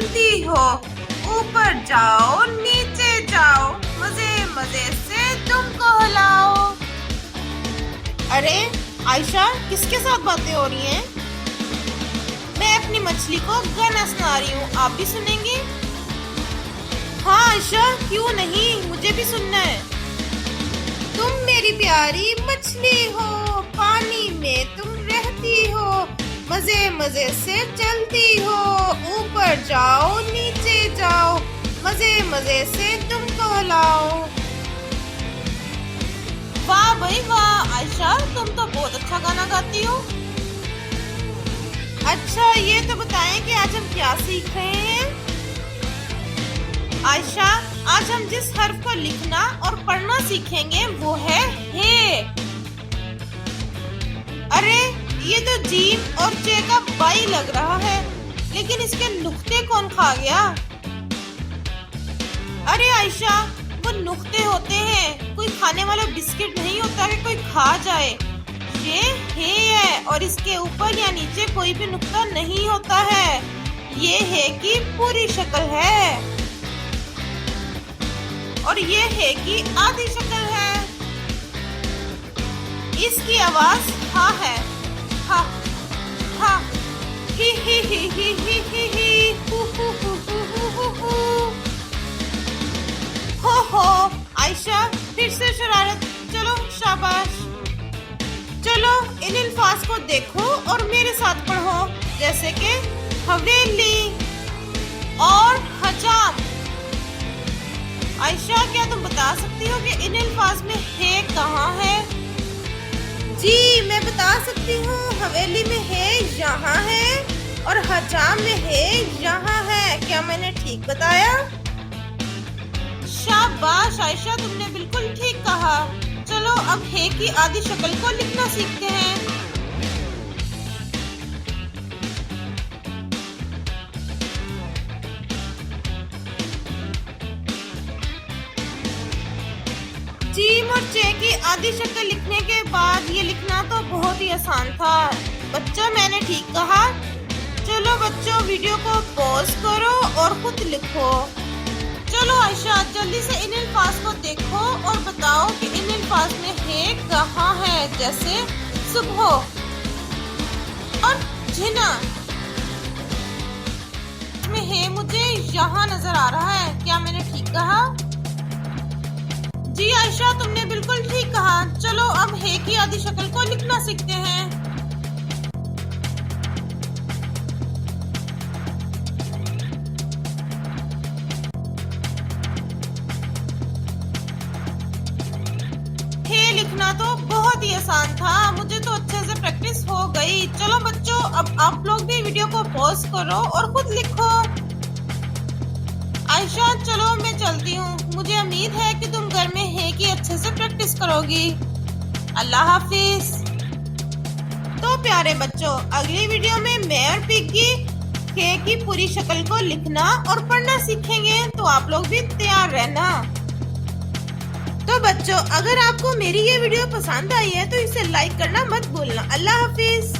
चलती हो, ऊपर जाओ नीचे जाओ, मजे मजे से तुमको हिलाओ। अरे आयशा, किसके साथ बातें हो रही हैं? मैं अपनी मछली को गाना सुना रही हूँ, आप भी सुनेंगी? हाँ आयशा, क्यों नहीं, मुझे भी सुनना है। तुम मेरी प्यारी मछली हो, पानी में तुम रहती हो, मजे मजे से चलती हो, ऊपर जाओ नीचे जाओ, मजे मजे से तुमको हिलाओ। वाह भाई वाह आयशा, तुम तो बहुत अच्छा गाना गाती हो। अच्छा ये तो बताएं कि आज हम क्या सीख रहे हैं? आयशा, आज हम जिस हर्फ को लिखना और पढ़ना सीखेंगे वो है हे। अरे ये तो जीम और चे का बाई लग रहा है, लेकिन इसके नुक्ते कौन खा गया? अरे आयशा, वो नुक्ते होते हैं, कोई खाने वाला बिस्किट नहीं होता कि कोई खा जाए। ये हे है और इसके ऊपर या नीचे कोई भी नुक्ता नहीं होता है। ये हे की पूरी शक्ल है और ये हे की आधी शक्ल है। इसकी आवाज हा है, हा हा, ही ही ही ही ही ही ही, हु हु हु हु हु हु हु। हो आयशा, फिर से शरारत। चलो शाबाश। चलो इन अल्फाज को देखो और मेरे साथ पढ़ो, जैसे कि हवेली और हजाम। आयशा, क्या तुम बता सकती हो कि इन अल्फाज में है कहाँ है? जी मैं बता सकती हूँ, हवेली में है यहाँ है और हजाम में है यहाँ है। क्या मैंने ठीक बताया? शाबाश आयशा, तुमने बिल्कुल ठीक कहा। चलो अब हे की आधी शक्ल को लिखना सीखते हैं। जीम और चे की आधी शक्ल लिखने के बाद ये लिखना तो बहुत ही आसान था। बच्चों मैंने ठीक कहा? चलो बच्चों, वीडियो को पॉज करो और खुद लिखो। चलो आयशा, जल्दी से इन अल्फाज को देखो और बताओ कि इन अल्फाज में है कहाँ है, जैसे सुबह और जिना में है मुझे यहाँ नजर आ रहा है। क्या मैंने ठीक कहा? जी आयशा, तुमने बिल्कुल ठीक कहा। चलो अब है की आधी शक्ल को लिखना सीखते हैं। लिखना तो बहुत ही आसान था, मुझे तो अच्छे से प्रैक्टिस हो गई। चलो बच्चों, अब आप लोग भी वीडियो को पॉज करो और खुद लिखो। आयशा चलो मैं चलती हूँ, मुझे उम्मीद है कि तुम घर में है कि अच्छे से प्रैक्टिस करोगी। अल्लाह हाफिज। तो प्यारे बच्चों, अगली वीडियो में मैं और पिग्गी है की पूरी शक्ल को लिखना और पढ़ना सीखेंगे, तो आप लोग भी तैयार रहना। तो बच्चों, अगर आपको मेरी ये वीडियो पसंद आई है तो इसे लाइक करना मत भूलना। अल्लाह हाफिज।